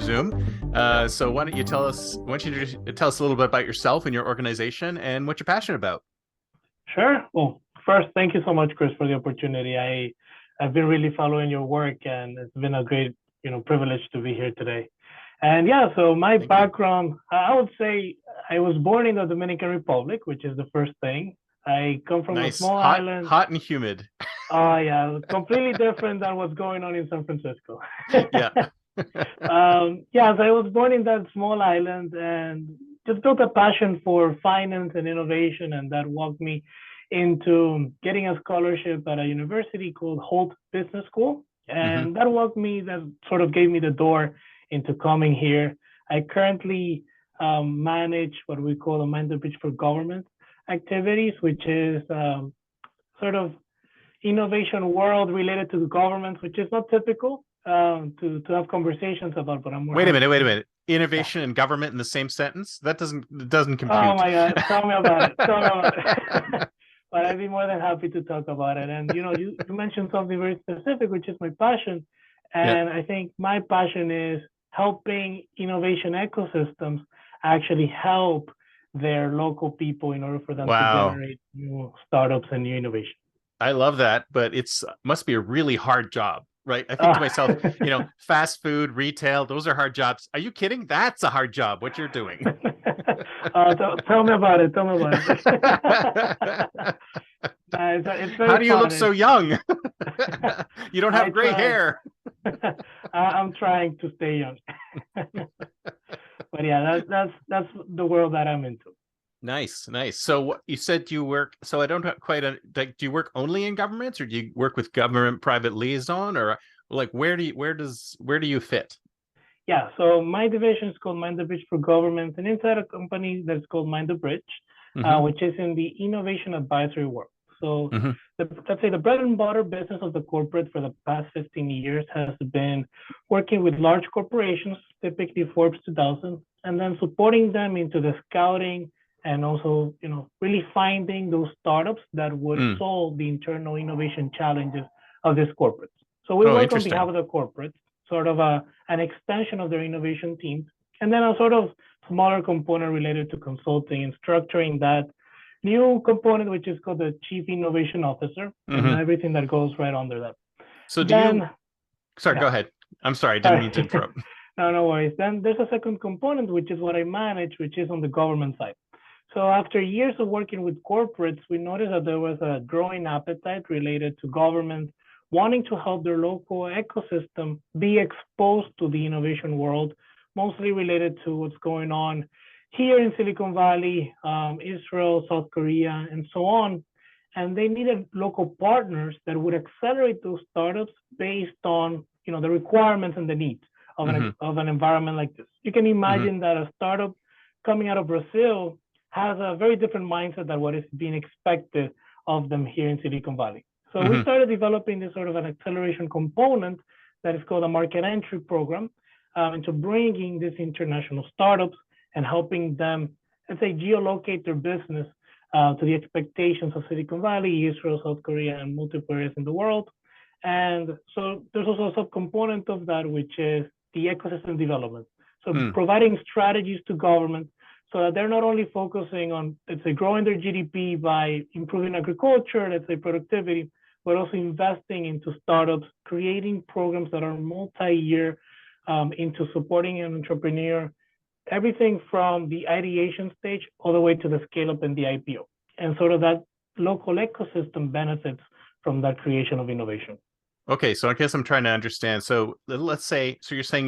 Zoom. So why don't you tell us? Why don't you tell us a little bit about yourself and your organization and what you're passionate about? Sure. Well, first, thank you so much, Chris, for the opportunity. I've been really following your work, and it's been a great, privilege to be here today. And yeah, so my Thank you. background, I would say I was born in the Dominican Republic, which is the first thing. I come from a Nice, small island. hot and humid. Oh yeah, completely different than what's going on in San Francisco. Yeah. Yeah, so I was born in that small island and just built a passion for finance and innovation, and that walked me into getting a scholarship at a university called Hult Business School, Hmm. and that sort of gave me the door into coming here. I currently manage what we call a MindTheBridge for government activities, which is sort of innovation world related to the government, which is not typical to have conversations about, but I'm more Wait a happy minute. Wait a to. minute. Yeah. Innovation and government in the same sentence? That doesn't Oh compute. my God, tell me about it. Tell me about it. But I'd be more than happy to talk about it. And you mentioned something very specific, which is my passion. Yeah. And I think my passion is helping innovation ecosystems actually help their local people in order for them to Wow. generate new startups and new innovation. I love that, but it's must be a really hard job, right? I think to Uh, myself, fast food, retail, those are hard jobs. Are you kidding? That's a hard job, what you're doing. tell me about it. Tell me about it. It's How very do you look fun. so young? You don't I have gray try. hair. I'm trying to stay young. But yeah, that's the world that I'm into. Nice, nice. So what you said you work, so I don't quite like, do you work only in governments or do you work with government private liaison, or like where do you fit? Yeah, so my division is called MindTheBridge for Government, and inside a company that's called MindTheBridge, Hmm. which is in the innovation advisory world. So Hmm. let's say the bread and butter business of the corporate for the past 15 years has been working with large corporations, typically Forbes 2000, and then supporting them into the scouting and also, really finding those startups that would Mm. solve the internal innovation challenges of this corporate. So we Oh, work on behalf interesting. of the corporate, sort of an extension of their innovation teams, and then a sort of smaller component related to consulting and structuring that new component, which is called the Chief Innovation Officer, and Hmm. everything that goes right under that. So do you, Then, sorry, go yeah, ahead. I'm sorry, I didn't sorry. mean to interrupt. No worries. Then there's a second component, which is what I manage, which is on the government side. So after years of working with corporates, we noticed that there was a growing appetite related to governments wanting to help their local ecosystem be exposed to the innovation world, mostly related to what's going on here in Silicon Valley, Israel, South Korea, and so on. And they needed local partners that would accelerate those startups based on the requirements and the needs of Hmm. an environment like this. You can Hmm. imagine that a startup coming out of Brazil has a very different mindset than what is being expected of them here in Silicon Valley. So we Hmm. started developing this sort of an acceleration component that is called a market entry program into bringing these international startups and helping them, let's say, geolocate their business to the expectations of Silicon Valley, Israel, South Korea, and multiple areas in the world. And so there's also a subcomponent of that, which is the ecosystem development. So Mm. providing strategies to governments so that they're not only focusing on, let's say, growing their GDP by improving agriculture, let's say productivity, but also investing into startups, creating programs that are multi-year into supporting an entrepreneur, everything from the ideation stage all the way to the scale up and the IPO. And sort of that local ecosystem benefits from that creation of innovation. Okay, so I guess I'm trying to understand. So let's say, so you're saying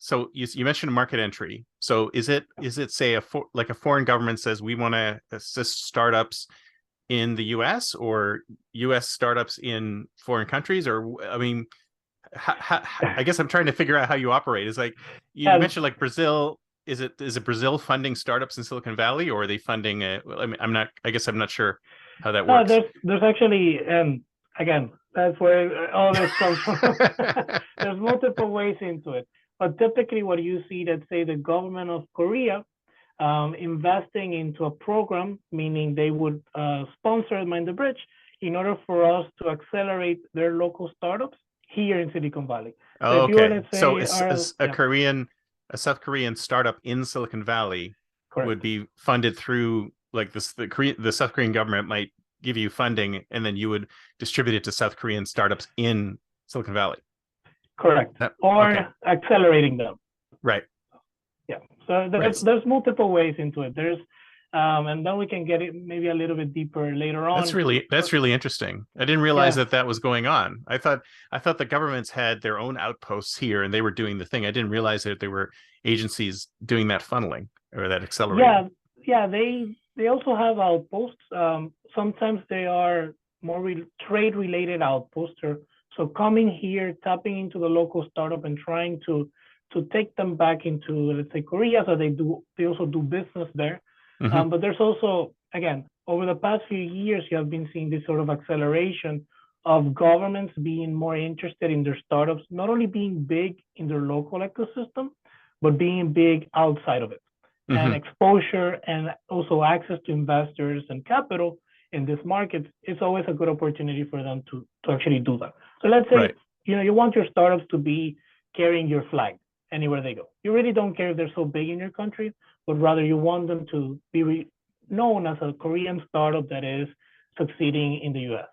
so you mentioned market entry. So is it say like a foreign government says we want to assist startups in the U.S. or U.S. startups in foreign countries, or I mean, I guess I'm trying to figure out how you operate. Is like you Yeah, mentioned like Brazil. Is it Brazil funding startups in Silicon Valley, or are they funding? I mean, I'm not. I guess I'm not sure how that no, works. there's actually, and again, that's where all this comes from. There's multiple ways into it, but typically, what you see that say the government of Korea investing into a program, meaning they would sponsor MindTheBridge in order for us to accelerate their local startups here in Silicon Valley. So Oh, if you were, okay. let's So say, are, yeah, a South Korean startup in Silicon Valley would correct. be funded through like this, the South Korean government might give you funding and then you would distribute it to South Korean startups in Silicon Valley. Correct. That, okay. Or accelerating them. Right. Yeah. So Right. there's multiple ways into it. And then we can get it maybe a little bit deeper later on. That's really interesting. I didn't realize that was going on. I thought the governments had their own outposts here and they were doing the thing. I didn't realize that there were agencies doing that funneling or that accelerating. Yeah. They also have outposts. Sometimes they are more trade related outposts. So coming here, tapping into the local startup and trying to take them back into, let's say, Korea. So they also do business there. Mm-hmm. But there's also, again, over the past few years, you have been seeing this sort of acceleration of governments being more interested in their startups, not only being big in their local ecosystem, but being big outside of it. Mm-hmm. And exposure and also access to investors and capital in this market, it's always a good opportunity for them to actually do that. So let's say, right. You want your startups to be carrying your flag anywhere they go. You really don't care if they're so big in your country, but rather you want them to be known as a Korean startup that is succeeding in the US.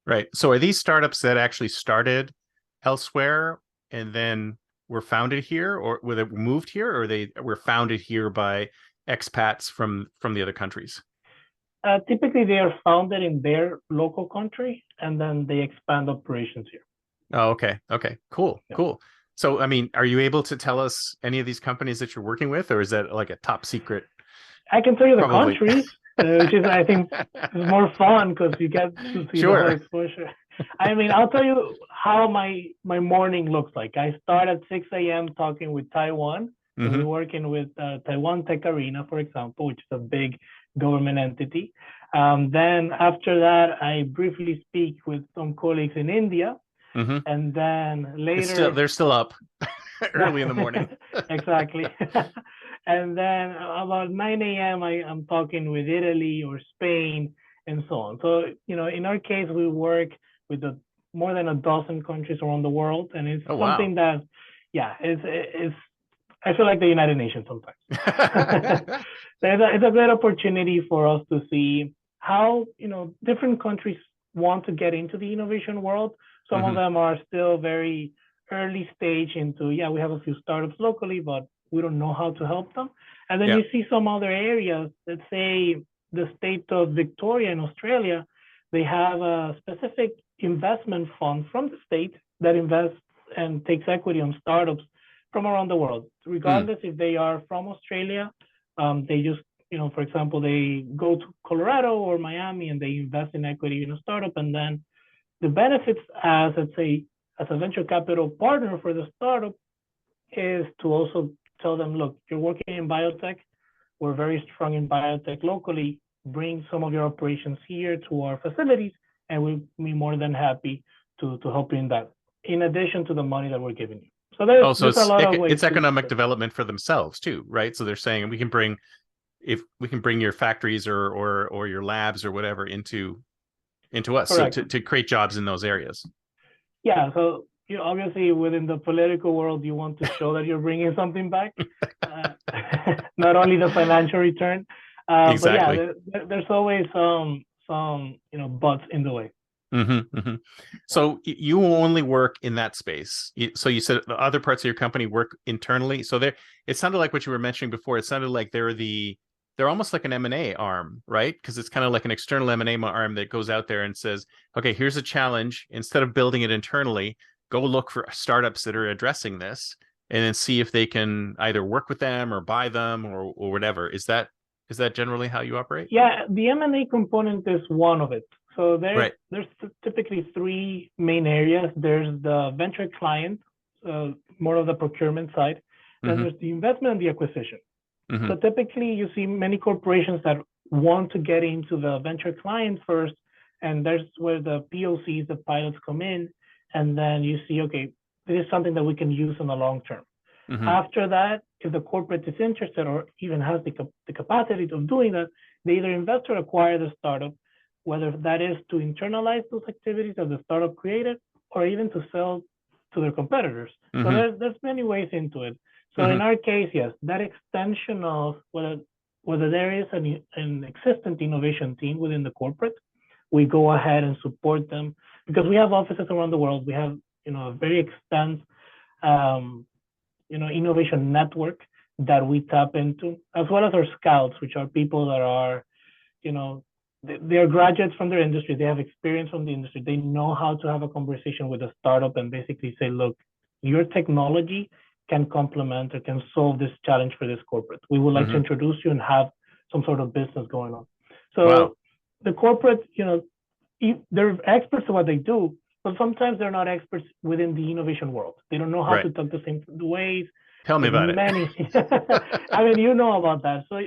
Right. So are these startups that actually started elsewhere and then were founded here, or were they moved here, or they were founded here by expats from the other countries? Typically, they are founded in their local country, and then they expand operations here. Oh, okay. Okay. Cool. Yeah. Cool. So, I mean, are you able to tell us any of these companies that you're working with, or is that like a top secret? I can tell you the countries, which is, I think, is more fun because you get to see the whole exposure. I mean, I'll tell you how my morning looks like. I start at 6 a.m. talking with Taiwan. So we're working with Taiwan Tech Arena, for example, which is a big government entity. Then after that, I briefly speak with some colleagues in India. And then later... they're still up early in the morning. Exactly. And then about 9 a.m., I'm talking with Italy or Spain and so on. So, in our case, we work with more than a dozen countries around the world. And it's something that, it's I feel like the United Nations sometimes. It's a great opportunity for us to see how, different countries want to get into the innovation world. Some of them are still very early stage into, we have a few startups locally, but we don't know how to help them. And then you see some other areas, let's say the state of Victoria in Australia, they have a specific investment fund from the state that invests and takes equity on startups from around the world, regardless if they are from Australia. They just, for example, they go to Colorado or Miami and they invest in equity in a startup. And then the benefits as, let's say, as a venture capital partner for the startup is to also tell them, look, you're working in biotech. We're very strong in biotech locally. Bring some of your operations here to our facilities, and we'll be more than happy to help you in that, in addition to the money that we're giving you. So there's a lot of ways. It's economic development for themselves too, right? So they're saying we can bring your factories or your labs or whatever into us, so to create jobs in those areas. Yeah. So obviously within the political world, you want to show that you're bringing something back, not only the financial return. Exactly. But there's always some butts in the way. So you only work in that space. So you said the other parts of your company work internally. So it sounded like what you were mentioning before. It sounded like they're almost like an M&A arm, right? Because it's kind of like an external M&A arm that goes out there and says, okay, here's a challenge. Instead of building it internally, go look for startups that are addressing this and then see if they can either work with them or buy them or whatever. Is that generally how you operate? Yeah, the M&A component is one of it. So there's typically three main areas. There's the venture client, more of the procurement side. Then there's the investment and the acquisition. So typically you see many corporations that want to get into the venture client first, and there's where the POCs, the pilots come in, and then you see, okay, this is something that we can use in the long term. After that, if the corporate is interested or even has the capacity of doing that, they either invest or acquire the startup, whether that is to internalize those activities that the startup created or even to sell to their competitors. So there's many ways into it. So in our case, yes, that extension of whether there is an existent innovation team within the corporate, we go ahead and support them because we have offices around the world. We have, a very extensive, innovation network that we tap into, as well as our scouts, which are people that are, they're graduates from their industry. They have experience from the industry. They know how to have a conversation with a startup and basically say, look, your technology can complement or can solve this challenge for this corporate. We would like to introduce you and have some sort of business going on. So the corporate, they're experts at what they do, but sometimes they're not experts within the innovation world. They don't know how to talk the same ways. Tell me about it. I mean, you know about that. So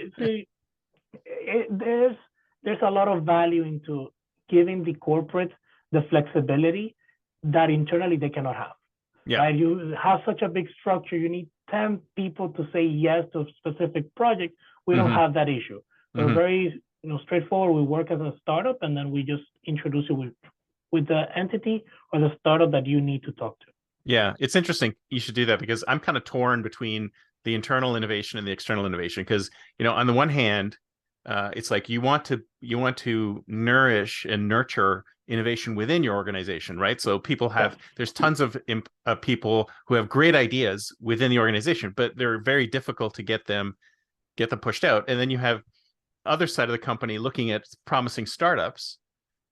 there's a lot of value into giving the corporate the flexibility that internally they cannot have. Yeah. Right? You have such a big structure. You need 10 people to say yes to a specific project. We don't have that issue. We're very straightforward. We work as a startup, and then we just introduce you with the entity or the startup that you need to talk to. Yeah, it's interesting. You should do that because I'm kind of torn between the internal innovation and the external innovation. Because on the one hand, it's like you want to nourish and nurture innovation within your organization, right? So people there's tons of people who have great ideas within the organization, but they're very difficult to get them pushed out. And then you have other side of the company looking at promising startups,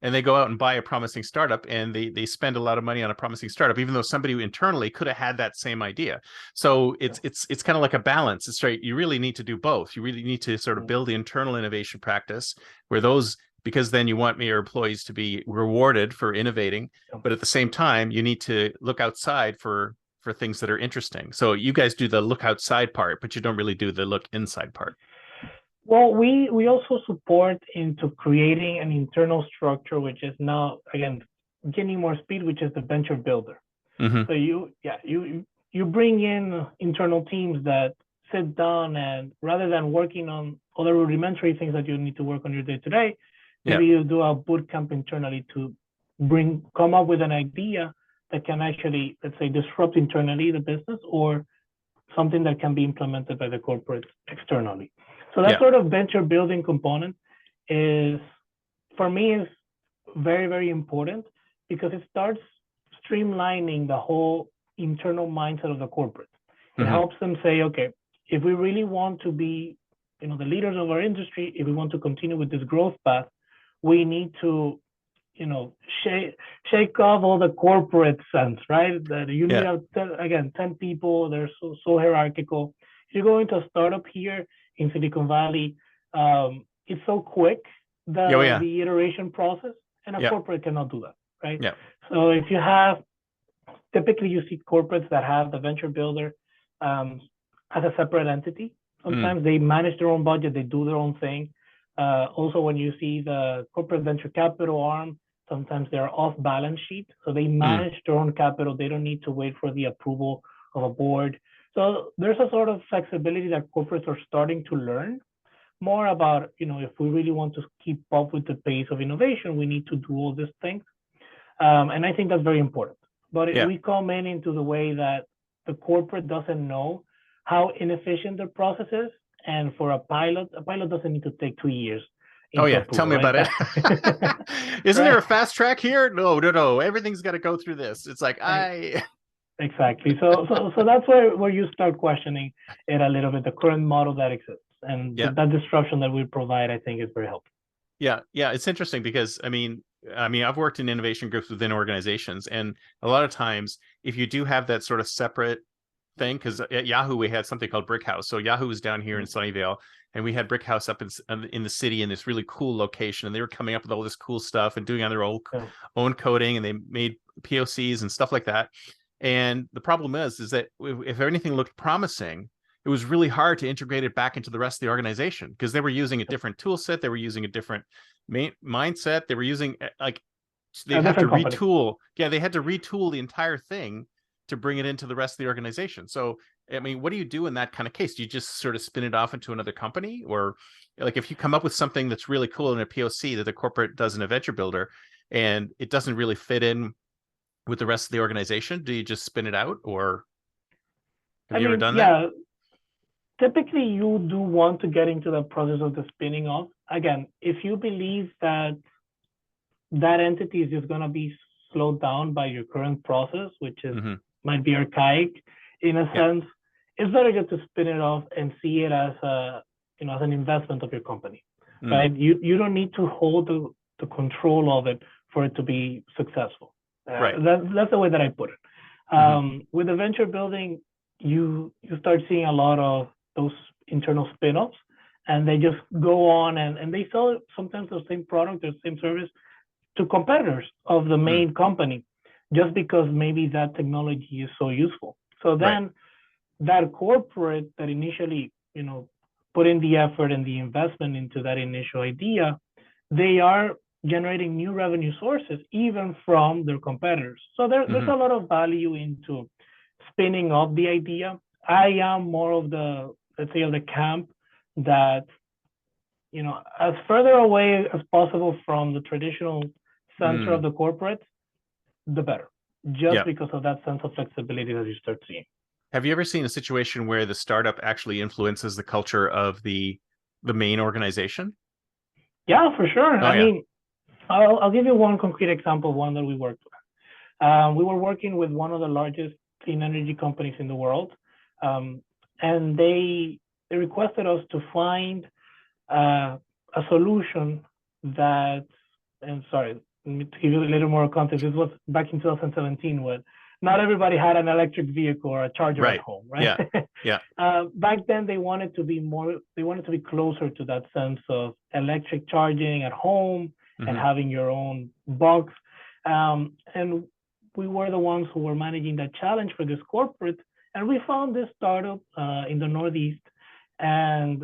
and they go out and buy a promising startup, and they spend a lot of money on a promising startup, even though somebody internally could have had that same idea. So it's kind of like a balance. It's right. You really need to do both. You really need to sort of build the internal innovation practice because then you want your employees to be rewarded for innovating, but at the same time, you need to look outside for things that are interesting. So you guys do the look outside part, but you don't really do the look inside part. Well, we also support into creating an internal structure, which is now, again, gaining more speed, which is the venture builder. So you bring in internal teams that sit down, and rather than working on other rudimentary things that you need to work on your day-to-day, maybe you do a boot camp internally to come up with an idea that can actually, let's say, disrupt internally the business, or something that can be implemented by the corporate externally. So that sort of venture building component is very, very important because it starts streamlining the whole internal mindset of the corporate. It helps them say, okay, if we really want to be, the leaders of our industry, if we want to continue with this growth path, we need to, shake off all the corporate sense, right? That you need 10 people, they're so hierarchical. If you go into a startup here in Silicon Valley, it's so quick, the iteration process, and a corporate cannot do that, right? Yeah. So if typically you see corporates that have the venture builder as a separate entity. Sometimes they manage their own budget, they do their own thing. Also, when you see the corporate venture capital arm, sometimes they're off balance sheet, so they manage their own capital. They don't need to wait for the approval of a board. So there's a sort of flexibility that corporates are starting to learn more about, if we really want to keep up with the pace of innovation, we need to do all these things. And I think that's very important. But we come into the way that the corporate doesn't know how inefficient their process is. And for a pilot doesn't need to take 2 years. Tell me about it. Isn't there a fast track here? No. Everything's got to go through this. It's like, Exactly. So that's where you start questioning it a little bit, the current model that exists, and that disruption that we provide, I think, is very helpful. Yeah, it's interesting because I mean, I've worked in innovation groups within organizations, and a lot of times, if you do have that sort of separate thing, because at Yahoo we had something called Brick House. So Yahoo was down here in Sunnyvale, and we had Brick House up in the city in this really cool location, and they were coming up with all this cool stuff and doing on their own coding, and they made POCs and stuff like that. And the problem is that if anything looked promising, it was really hard to integrate it back into the rest of the organization because they were using a different tool set. They were using a different mindset. They were using they had to retool. Yeah, they had to retool the entire thing to bring it into the rest of the organization. So, I mean, what do you do in that kind of case? Do you just sort of spin it off into another company? Or like if you come up with something that's really cool in a POC that the corporate does in a venture builder and it doesn't really fit in with the rest of the organization? Do you just spin it out, or have I you ever mean, done that? yeah, typically you do want to get into the process of the spinning off. Again, if you believe that that entity is just going to be slowed down by your current process, which is Mm-hmm. might be archaic in a Yeah. sense, it's better just to spin it off and see it as a, as an investment of your company, Mm. right? You don't need to hold the control of it for it to be successful. Right. That's the way that I put it. Mm-hmm. With the venture building, you start seeing a lot of those internal spin-offs, and they just go on and they sell sometimes the same product or same service to competitors of the Mm. main company, just because maybe that technology is so useful. So Right. then that corporate that initially, put in the effort and the investment into that initial idea, they are generating new revenue sources even from their competitors. So there's Mm-hmm. a lot of value into spinning off the idea. I am more of the, let's say, of the camp that, as further away as possible from the traditional center of Mm. the corporate, the better, just Yeah. because of that sense of flexibility that you start seeing. Have you ever seen a situation where the startup actually influences the culture of the main organization? Yeah, for sure. Oh I yeah. mean, I'll give you one concrete example, one that we worked with. We were working with one of the largest clean energy companies in the world, and they requested us to find a solution that, and sorry, to give you a little more context, this was back in 2017 when not everybody had an electric vehicle or a charger at Right. home, right? Yeah. Yeah. Back then they wanted to be closer to that sense of electric charging at home and Mm-hmm. having your own box. And we were the ones who were managing that challenge for this corporate. And we found this startup in the Northeast, and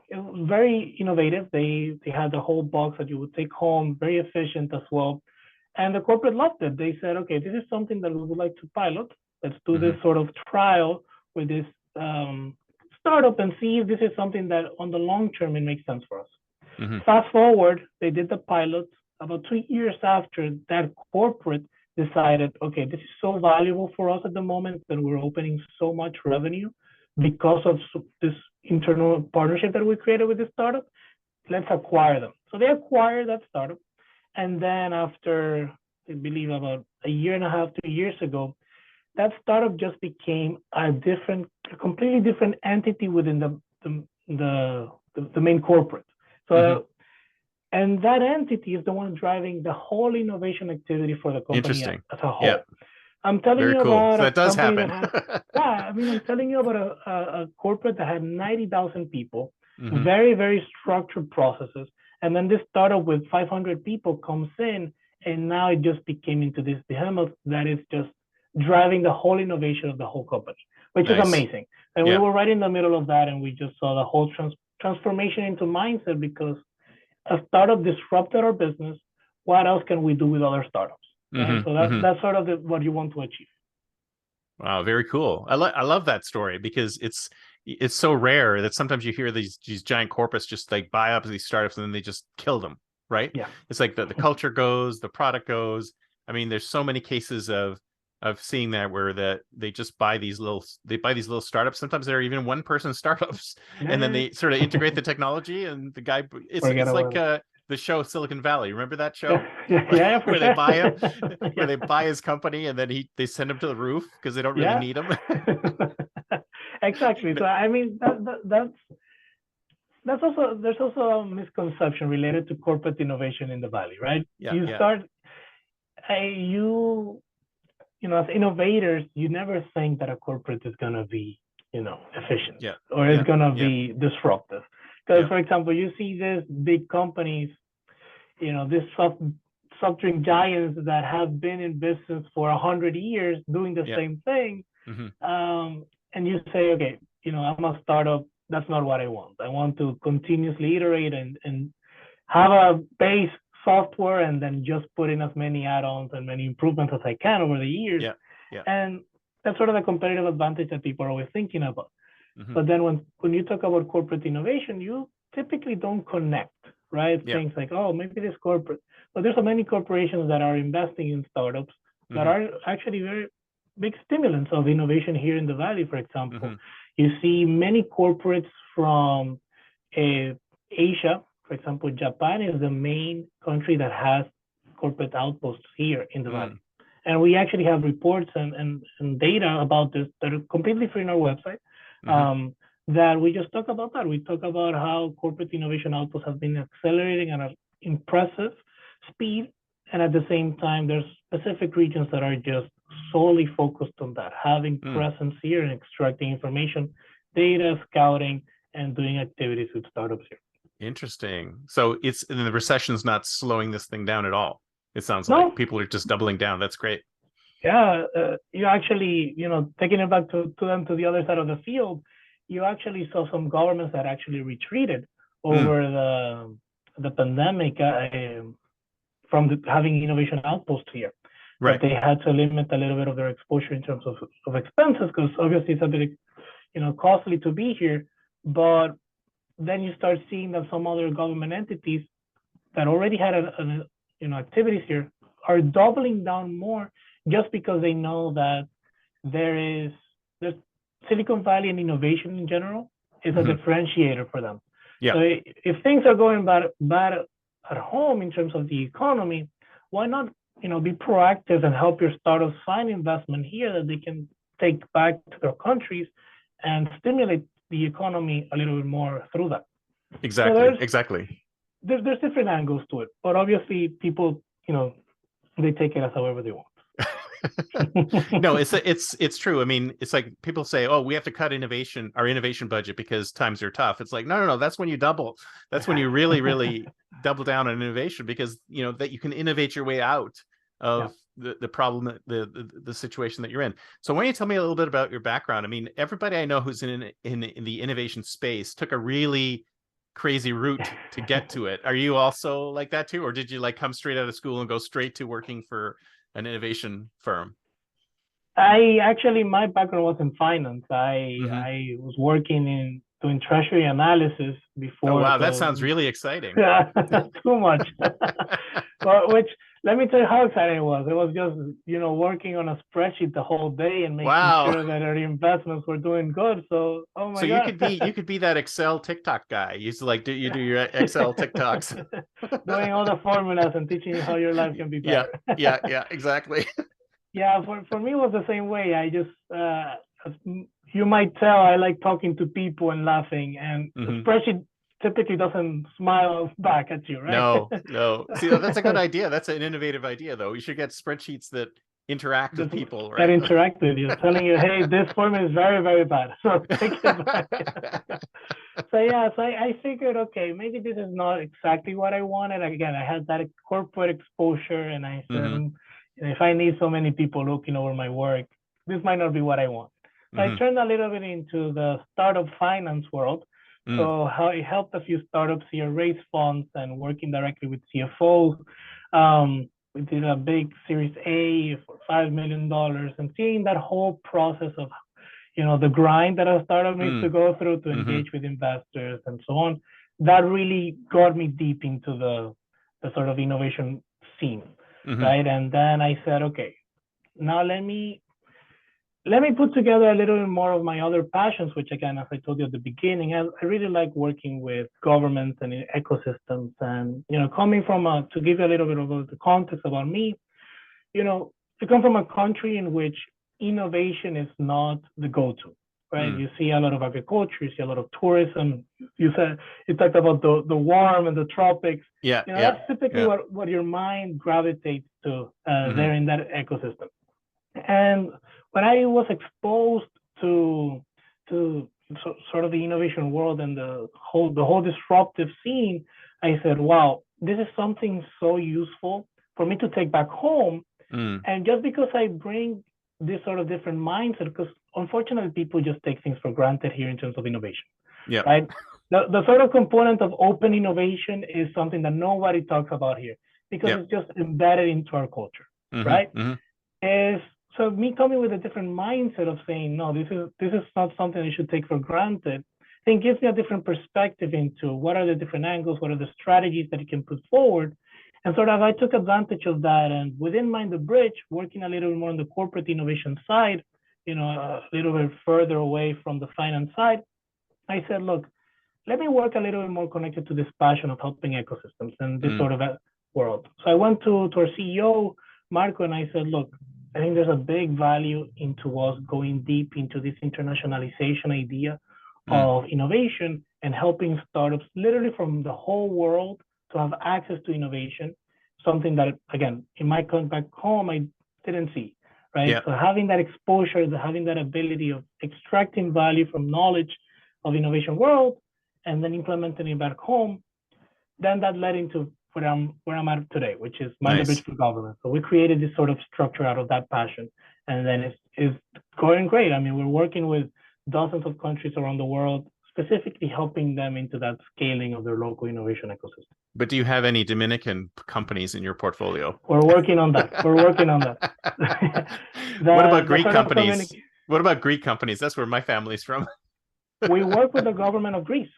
it was very innovative. They had the whole box that you would take home, very efficient as well. And the corporate loved it. They said, okay, this is something that we would like to pilot. Let's do Mm-hmm. this sort of trial with this startup and see if this is something that on the long term it makes sense for us. Mm-hmm. Fast forward, they did the pilot. About 2 years after, that corporate decided, okay, this is so valuable for us at the moment that we're opening so much revenue because of this internal partnership that we created with this startup. Let's acquire them. So they acquired that startup. And then after, I believe about a year and a half, 2 years ago, that startup just became a completely different entity within the main corporate. So, Mm-hmm. and that entity is the one driving the whole innovation activity for the company as Interesting. a Yeah. whole. I'm telling Very you cool. about So a that does company that happen. had, yeah, I mean, I'm telling you about a corporate that had 90,000 people, Mm-hmm. very, very structured processes. And then this startup with 500 people comes in, and now it just became into this behemoth that is just driving the whole innovation of the whole company, which is Nice. amazing. And we Yeah. were right in the middle of that, and we just saw the whole transformation into mindset, because a startup disrupted our business. What else can we do with other startups? Right? Mm-hmm. So Mm-hmm. that's sort of what you want to achieve. Wow, very cool. I love that story because it's so rare that sometimes you hear these giant corporates just like buy up these startups and then they just kill them, right? Yeah. It's like the culture goes, the product goes. I mean, there's so many cases of seeing that where they just buy these little startups. Sometimes they're even one person startups, and then they sort of integrate the technology, and the guy Forget it's like about it. the show Silicon Valley. Remember that show? Yeah, for Where they sure. buy him, where Yeah. they buy his company and then they send him to the roof because they don't really Yeah. need him. Exactly. So I mean that's also, there's also a misconception related to corporate innovation in the Valley, right? Yeah, You yeah, start, as innovators, you never think that a corporate is gonna be, efficient yeah, or is yeah, gonna yeah, be disruptive. Because, yeah, for example, you see these big companies, these soft drink giants that have been in business for 100 years doing the yeah. same thing, Mm-hmm. and you say, okay, I'm a startup. That's not what I want. I want to continuously iterate and have a base software and then just put in as many add-ons and many improvements as I can over the years. Yeah, yeah. And that's sort of the competitive advantage that people are always thinking about. Mm-hmm. But then when you talk about corporate innovation, you typically don't connect, right? Yeah. Things like, oh, maybe this corporate, but there's so many corporations that are investing in startups that are actually very big stimulants of innovation here in the Valley, for example. You see many corporates from Asia, for example, Japan is the main country that has corporate outposts here in the Valley. And we actually have reports and data about this that are completely free on our website. That we just talk about that. We talk about how corporate innovation outputs have been accelerating at an impressive speed. And at the same time, there's specific regions that are just solely focused on that, having presence here and extracting information, data, scouting, and doing activities with startups here. Interesting. So the recession's not slowing this thing down at all. It sounds like people are just doubling down. That's great. Yeah, you actually, taking it back to the other side of the field, you actually saw some governments that actually retreated over the pandemic from having innovation outposts here. Right. But they had to limit a little bit of their exposure in terms of expenses, because obviously it's a bit, costly to be here. But then you start seeing that some other government entities that already had activities here are doubling down more, just because they know that there's Silicon Valley and innovation in general is a differentiator for them. Yeah. So if things are going bad at home in terms of the economy, why not be proactive and help your startups find investment here that they can take back to their countries and stimulate the economy a little bit more through that. Exactly. So exactly. There's different angles to it, but obviously people, they take it as however they want. No, it's true. I mean, it's like people say, oh, we have to cut our innovation budget because times are tough. It's like, no. That's when you double. That's when you really, really double down on innovation, because that you can innovate your way out of the problem, the situation that you're in. So why don't you tell me a little bit about your background? I mean, everybody I know who's in the innovation space took a really crazy route to get to it. Are you also like that too, or did you come straight out of school and go straight to working for an innovation firm? My background was in finance. I was working doing treasury analysis before. Oh wow, that sounds really exciting. Too much. Well, which, let me tell you how exciting it was. It was just, working on a spreadsheet the whole day and making sure that our investments were doing good. So, oh my God. So you could be that Excel TikTok guy. You used to do your Excel TikToks. Doing all the formulas and teaching you how your life can be better. Yeah, exactly. Yeah, for me it was the same way. I just, as you might tell, I like talking to people and laughing, and the spreadsheet typically doesn't smile back at you, right? No. See, that's a good idea. That's an innovative idea, though. We should get spreadsheets that interact with people, right? That interact with you, telling you, hey, this formula is very, very bad, so take it back. So I figured, okay, maybe this is not exactly what I wanted. Again, I had that corporate exposure, and I said, if I need so many people looking over my work, this might not be what I want. So I turned a little bit into the startup finance world. So how it helped a few startups here raise funds, and working directly with CFOs. We did a big Series A for $5 million, and seeing that whole process of, the grind that a startup needs to go through to engage with investors and so on, that really got me deep into the sort of innovation scene, right? And then I said, okay, now let me put together a little bit more of my other passions, which, again, as I told you at the beginning, I really like working with governments and ecosystems. And, coming from to give you a little bit of the context about me, I come from a country in which innovation is not the go-to, right? You see a lot of agriculture, you see a lot of tourism. You talked about the warm and the tropics. That's typically what your mind gravitates to there in that ecosystem. And when I was exposed to sort of the innovation world and the whole disruptive scene, I said, wow, this is something so useful for me to take back home. And just because I bring this sort of different mindset, because unfortunately people just take things for granted here in terms of innovation, right? The sort of component of open innovation is something that nobody talks about here, because it's just embedded into our culture, right? So me coming with a different mindset of saying, no, this is not something you should take for granted, then gives me a different perspective into what are the different angles, what are the strategies that you can put forward. And sort of I took advantage of that. And within MindTheBridge, working a little bit more on the corporate innovation side, a little bit further away from the finance side, I said, look, let me work a little bit more connected to this passion of helping ecosystems and this sort of world. So I went to our CEO, Marco, and I said, look, I think there's a big value into us going deep into this internationalization idea of innovation and helping startups literally from the whole world to have access to innovation, something that, again, in my country back home, I didn't see, right? Yep. So having that exposure, having that ability of extracting value from knowledge of innovation world and then implementing it back home, then that led into where I'm at today, which is MindTheBridge for Government. So we created this sort of structure out of that passion, and then it's going great. I mean, we're working with dozens of countries around the world, specifically helping them into that scaling of their local innovation ecosystem. But do you have any Dominican companies in your portfolio? We're working on that. What about Greek companies? What about Greek companies? That's where my family's from. We work with the government of Greece.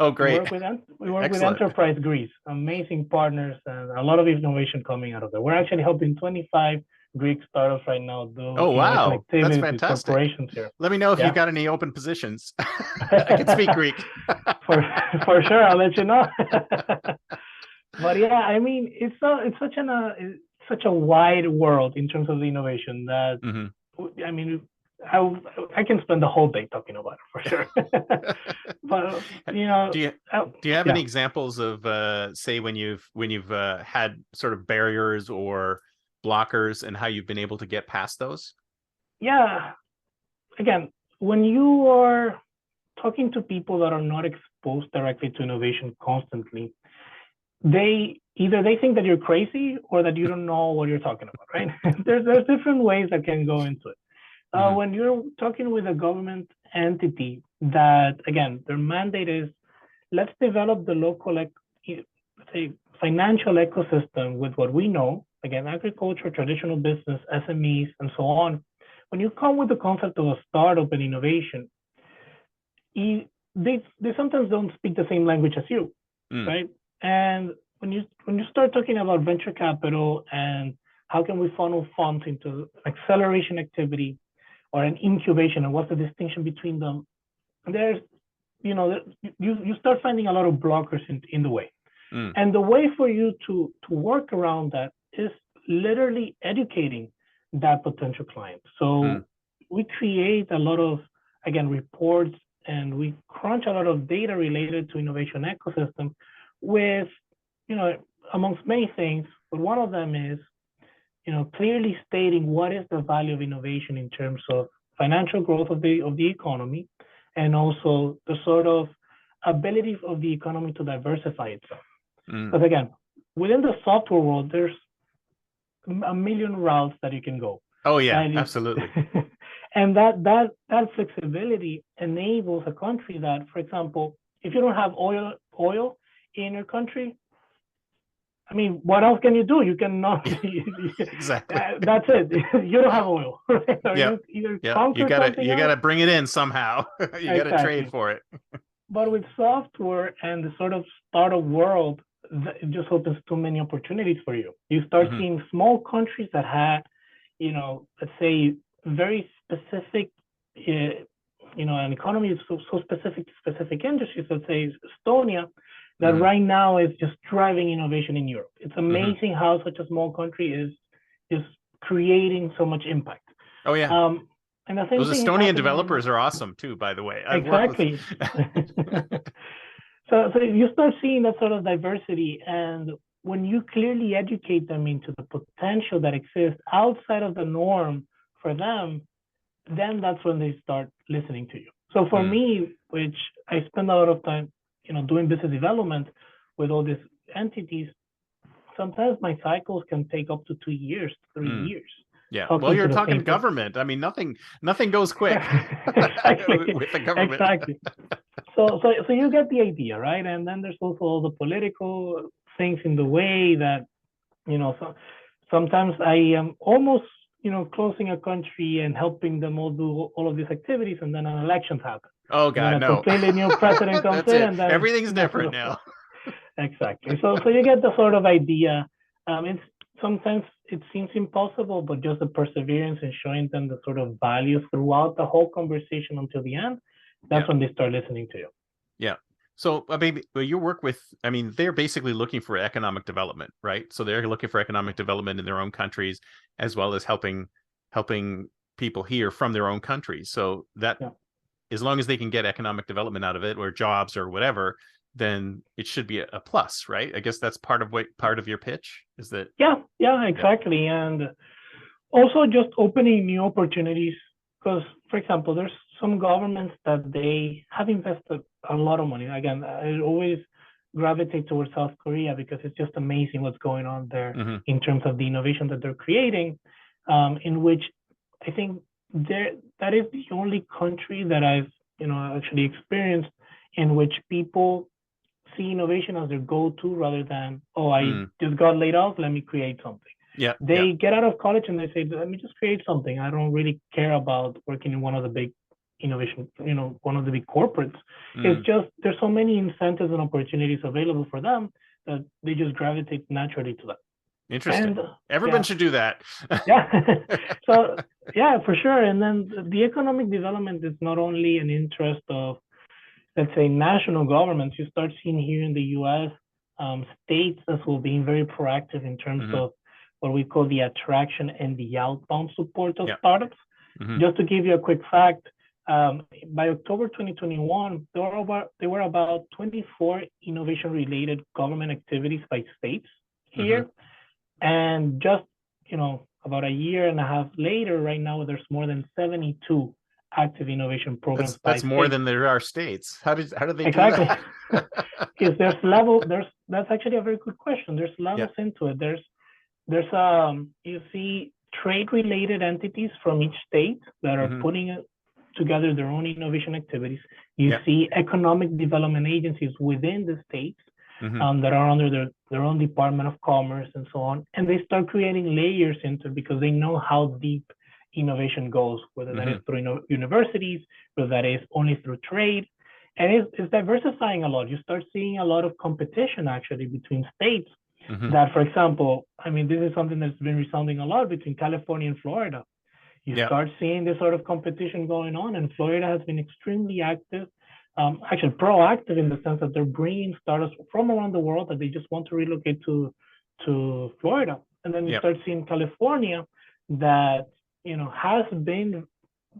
Oh, great. We work with Enterprise Greece, amazing partners, and a lot of innovation coming out of there. We're actually helping 25 Greek startups right now do that's fantastic. Corporations here. Let me know if you got any open positions. I can speak Greek. for sure, I'll let you know. But yeah, I mean, it's such a wide world in terms of the innovation that I mean, I can spend the whole day talking about it for sure. But do you have any examples of say when you've had sort of barriers or blockers and how you've been able to get past those? Yeah, again, when you are talking to people that are not exposed directly to innovation constantly, they think that you're crazy or that you don't know what you're talking about, right? There's different ways that can go into it. When you're talking with a government entity that, again, their mandate is, let's develop the local, say, financial ecosystem with what we know, again, agriculture, traditional business, SMEs, and so on. When you come with the concept of a startup and innovation, they sometimes don't speak the same language as you, right? And when you start talking about venture capital and how can we funnel funds into acceleration activity, or an incubation, and what's the distinction between them? There's, you start finding a lot of blockers in the way. And the way for you to work around that is literally educating that potential client. So we create a lot of, again, reports, and we crunch a lot of data related to innovation ecosystem with, amongst many things, but one of them is, clearly stating what is the value of innovation in terms of financial growth of the economy, and also the sort of ability of the economy to diversify itself. Because again, within the software world, there's a million routes that you can go. Oh yeah, absolutely. And that flexibility enables a country that, for example, if you don't have oil in your country, I mean, what else can you do? You cannot. Exactly. That's it. You don't have oil. Right? You gotta bring it in somehow. You gotta trade for it. But with software and the sort of startup world, it just opens too many opportunities for you. You start seeing small countries that had, let's say, very specific, an economy is so specific to specific industries. Let's say Estonia, that right now is just driving innovation in Europe. It's amazing how such a small country is just creating so much impact. Oh yeah. And the same those Estonian developers are awesome too, by the way. Exactly. So you start seeing that sort of diversity, and when you clearly educate them into the potential that exists outside of the norm for them, then that's when they start listening to you. So for me, which I spend a lot of time doing business development with all these entities, sometimes my cycles can take up to 2 years, 3 years. Yeah. Well, you're talking government. I mean, nothing goes quick with the government. Exactly. So you get the idea, right? And then there's also all the political things in the way that, sometimes I am almost, closing a country and helping them all do all of these activities, and then an election happens. Oh God, no! Completely new president comes in, and then everything's different now. Exactly. So you get the sort of idea. It's sometimes it seems impossible, but just the perseverance and showing them the sort of value throughout the whole conversation until the end, that's when they start listening to you. Yeah. So, maybe you work with, I mean, they're basically looking for economic development, right? So they're looking for economic development in their own countries, as well as helping people here from their own countries. So that, as long as they can get economic development out of it, or jobs or whatever, then it should be a plus, right? I guess that's part of your pitch is that. Yeah, exactly. And also just opening new opportunities, because, for example, there's some governments that they have invested a lot of money. Again, I always gravitate towards South Korea because it's just amazing what's going on there in terms of the innovation that they're creating, in which I think that is the only country that I've actually experienced in which people see innovation as their go-to rather than, oh, I just got laid off, let me create something. They get out of college and they say, let me just create something. I don't really care about working in one of the big innovation, one of the big corporates. It's just there's so many incentives and opportunities available for them that they just gravitate naturally to that. Interesting. And, everyone should do that. So for sure. And then the economic development is not only an interest of, let's say, national governments. You start seeing here in the U.S. States as well being very proactive in terms of what we call the attraction and the outbound support of startups. Just to give you a quick fact, by October 2021, there were about 24 innovation-related government activities by states here. And just, about a year and a half later, right now, there's more than 72 active innovation programs. That's more than there are states. How do they do that? Because that's actually a very good question. There's levels into it. There's you see trade-related entities from each state that are putting together their own innovation activities. You see economic development agencies within the states that are under their own Department of Commerce and so on, and they start creating layers into it because they know how deep innovation goes, whether that is through universities, whether that is only through trade, and it's diversifying a lot. You start seeing a lot of competition actually between states. That, for example, I mean, this is something that's been resounding a lot between California and Florida. You start seeing this sort of competition going on, and Florida has been extremely active, actually proactive in the sense that they're bringing startups from around the world that they just want to relocate to Florida. And then you start seeing California that, has been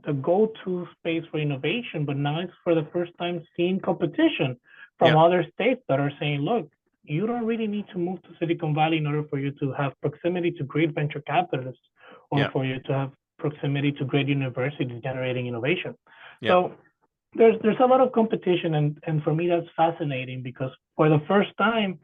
the go-to space for innovation, but now it's for the first time seeing competition from other states that are saying, look, you don't really need to move to Silicon Valley in order for you to have proximity to great venture capitalists or for you to have proximity to great universities generating innovation. So there's a lot of competition, and for me that's fascinating because for the first time,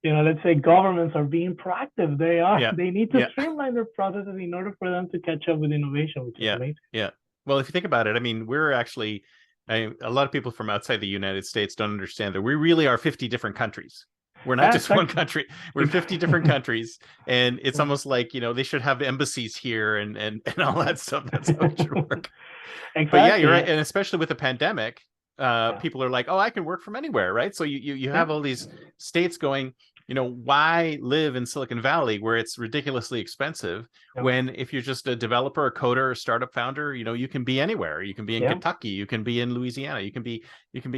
let's say governments are being proactive. They need to streamline their processes in order for them to catch up with innovation, which is amazing. Well, if you think about it, I mean, we're actually, a lot of people from outside the United States don't understand that we really are 50 different countries. We're not just one country. We're 50 different countries. And it's almost like, they should have embassies here and all that stuff. That's how it should work. But yeah, you're right. And especially with the pandemic, people are like, oh, I can work from anywhere, right? So you have all these states going, why live in Silicon Valley where it's ridiculously expensive when if you're just a developer, a coder, a startup founder, you can be anywhere. You can be in Kentucky, you can be in Louisiana, you can be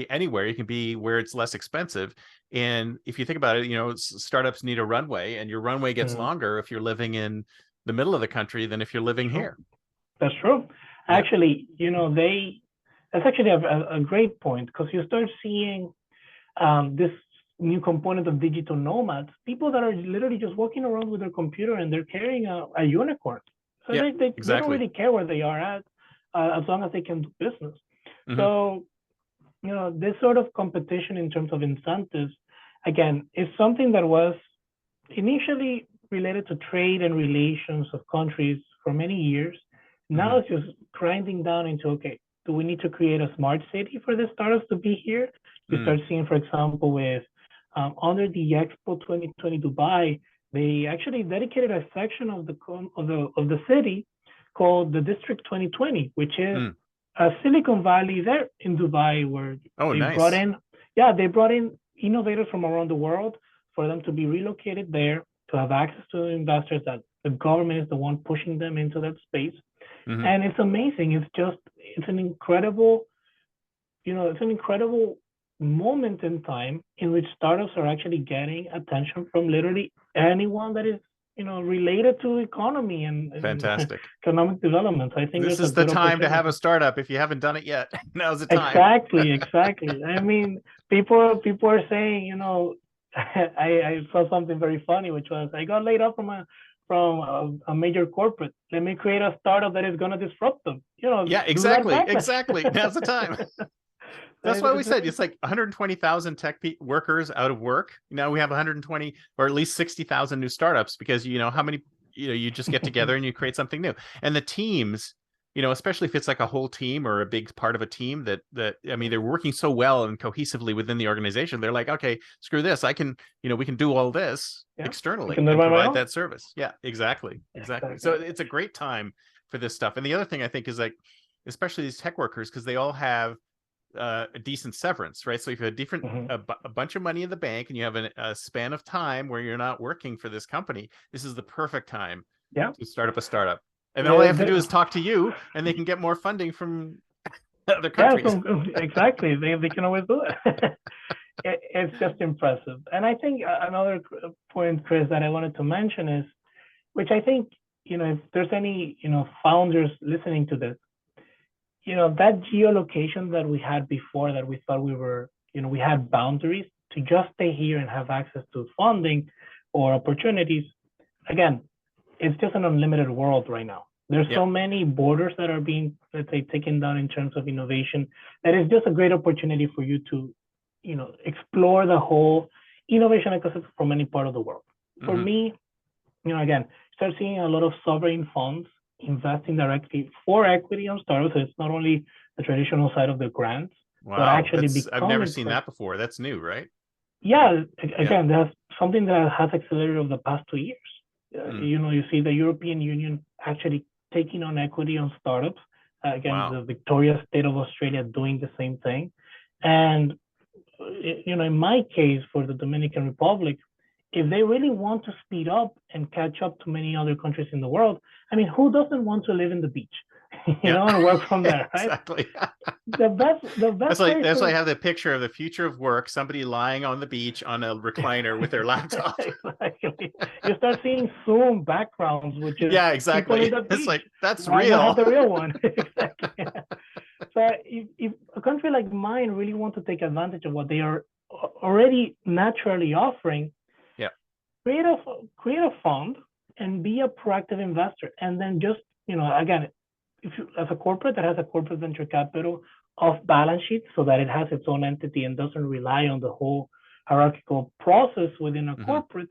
anywhere, you can be where it's less expensive. And if you think about it, startups need a runway, and your runway gets longer if you're living in the middle of the country than if you're living here. That's true. Actually, that's actually a great point, because you start seeing this new component of digital nomads, people that are literally just walking around with their computer and they're carrying a unicorn. So they don't really care where they are at, as long as they can do business. So, this sort of competition in terms of incentives, again, is something that was initially related to trade and relations of countries for many years. Now it's just grinding down into, okay, do we need to create a smart city for the startups to be here? You start seeing, for example, with under the Expo 2020 Dubai, they actually dedicated a section of the city called the District 2020, which is a Silicon Valley there in Dubai, where they brought in innovators from around the world for them to be relocated there to have access to investors, that the government is the one pushing them into that space. Mhm. And it's amazing. It's an incredible, it's an incredible moment in time in which startups are actually getting attention from literally anyone that is, related to economy and Fantastic. economic development. I think This there's a is the good time to have a opportunity. startup if you haven't done it yet. Now's the time. Exactly. I mean, people are saying, I saw something very funny, which was, I got laid off from a major corporate. Let me create a startup that is going to disrupt them. Yeah, Do that exactly. backwards. Exactly. Now's the time. That's why we said it's like 120,000 tech workers out of work. Now we have 120 or at least 60,000 new startups, because how many, you just get together and you create something new. And the teams, especially if it's like a whole team or a big part of a team that I mean, they're working so well and cohesively within the organization. They're like, okay, screw this. We can do all this externally and provide that service. Yeah, exactly. So it's a great time for this stuff. And the other thing I think is, like, especially these tech workers, because they all have a decent severance, right? So if you have a bunch of money in the bank and you have a span of time where you're not working for this company, this is the perfect time to start up a startup. And all they have to do is talk to you, and they can get more funding from other countries. Exactly. They can always do it. It's just impressive. And I think another point, Chris, that I wanted to mention is, which I think, if there's any, founders listening to this, that geolocation that we had before, that we thought we had boundaries to just stay here and have access to funding or opportunities. Again, it's just an unlimited world right now. There's so many borders that are being, let's say, taken down in terms of innovation, that is just a great opportunity for you to, explore the whole innovation ecosystem from any part of the world. For me, again, start seeing a lot of sovereign funds investing directly for equity on startups. So it's not only the traditional side of the grants, but actually I've never seen that before. That's new, right? Yeah, again, that's something that has accelerated over the past 2 years. You see the European Union actually taking on equity on startups. Again, the Victoria state of Australia doing the same thing. And, in my case, for the Dominican Republic, if they really want to speed up and catch up to many other countries in the world, I mean, who doesn't want to live in the beach, and work from there, right? Exactly. The best. That's why I have the picture of the future of work, somebody lying on the beach on a recliner with their laptop. Exactly. You start seeing Zoom backgrounds, which is exactly. It's like, that's real. I have the real one. Exactly. So if a country like mine really wants to take advantage of what they are already naturally offering, create a fund and be a proactive investor. And then just, again, if you, as a corporate that has a corporate venture capital off balance sheet, so that it has its own entity and doesn't rely on the whole hierarchical process within a corporate,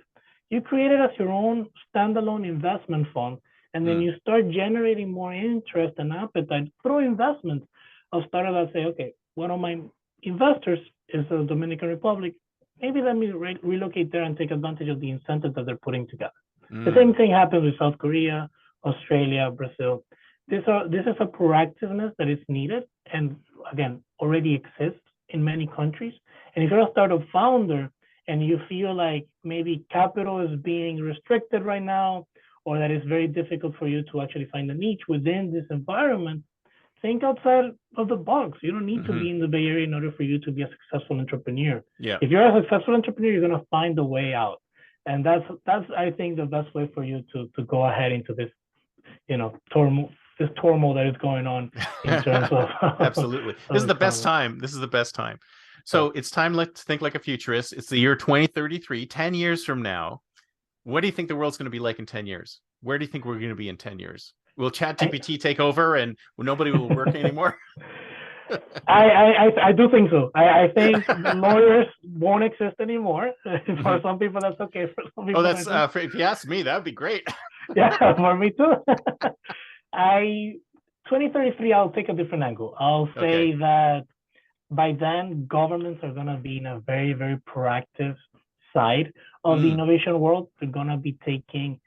you create it as your own standalone investment fund. And then you start generating more interest and appetite through investments of startups that say, okay, one of my investors is the Dominican Republic. Maybe let me relocate there and take advantage of the incentives that they're putting together. The same thing happens with South Korea, Australia, Brazil. This is a proactiveness that is needed, and again, already exists in many countries. And if you're a startup founder and you feel like maybe capital is being restricted right now, or that it's very difficult for you to actually find a niche within this environment, think outside of the box. You don't need to be in the Bay Area in order for you to be a successful entrepreneur. Yeah. If you're a successful entrepreneur, you're going to find a way out. And that's I think the best way for you to go ahead into this, turmoil that is going on in terms of absolutely. This is the best time. This is the best time. So it's time to think like a futurist. It's the year 2033, 10 years from now. What do you think the world's going to be like in 10 years? Where do you think we're going to be in 10 years? Will ChatGPT take over and nobody will work anymore? I do think so. I think lawyers won't exist anymore. For some people, that's okay. For some people, if you ask me, that would be great. Yeah, for me too. 2033, I'll take a different angle. I'll say that by then, governments are going to be in a very, very proactive side of the innovation world. They're going to be taking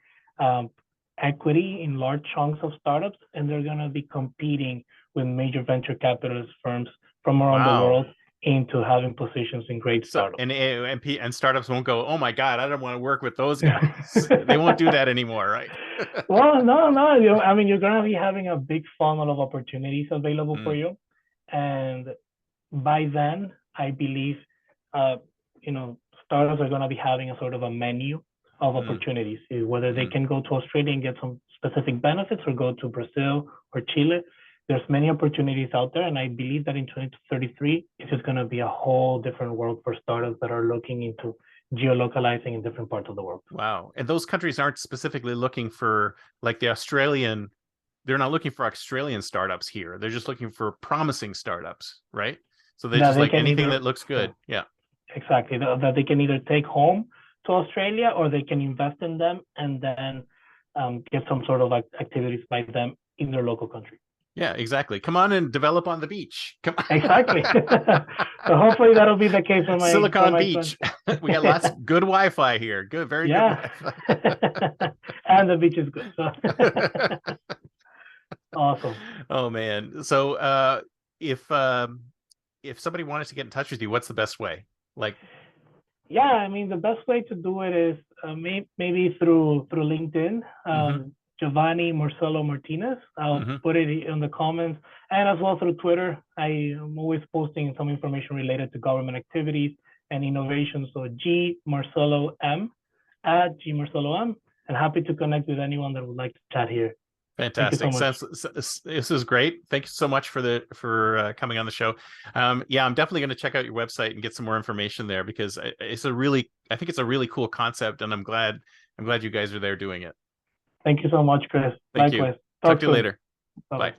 equity in large chunks of startups, and they're going to be competing with major venture capitalist firms from around the world into having positions in great startups. And startups won't go, oh my God, I don't want to work with those guys. They won't do that anymore, right? Well, no. I mean, you're gonna be having a big funnel of opportunities available for you, and by then, I believe, startups are gonna be having a sort of a menu of opportunities, whether they can go to Australia and get some specific benefits, or go to Brazil or Chile. There's many opportunities out there, and I believe that in 2033, it's just going to be a whole different world for startups that are looking into geolocalizing in different parts of the world. Wow. And those countries aren't specifically looking for, like, they're not looking for Australian startups here. They're just looking for promising startups, right? So they're just like anything that looks good. Yeah. Exactly. That they can either take home to Australia, or they can invest in them and then get some sort of activities by them in their local country. Yeah, exactly. Come on and develop on the beach. Come on. Exactly. So hopefully that'll be the case for my Silicon Beach. We got lots of good Wi-Fi here. Good, very good Wi-Fi. And the beach is good. So. Awesome. Oh man. So if somebody wanted to get in touch with you, what's the best way? Yeah, I mean, the best way to do it is maybe through LinkedIn. Giovanni Marcelo Martinez. I'll put it in the comments, and as well through Twitter. I am always posting some information related to government activities and innovation. So G Marcelo M at G Marcelo M, and happy to connect with anyone that would like to chat here. Fantastic. This is great. Thank you so much for coming on the show. Yeah, I'm definitely going to check out your website and get some more information there, because I think it's a really cool concept, and I'm glad you guys are there doing it. Thank you so much, Chris. Thank you. Talk to you later. Bye.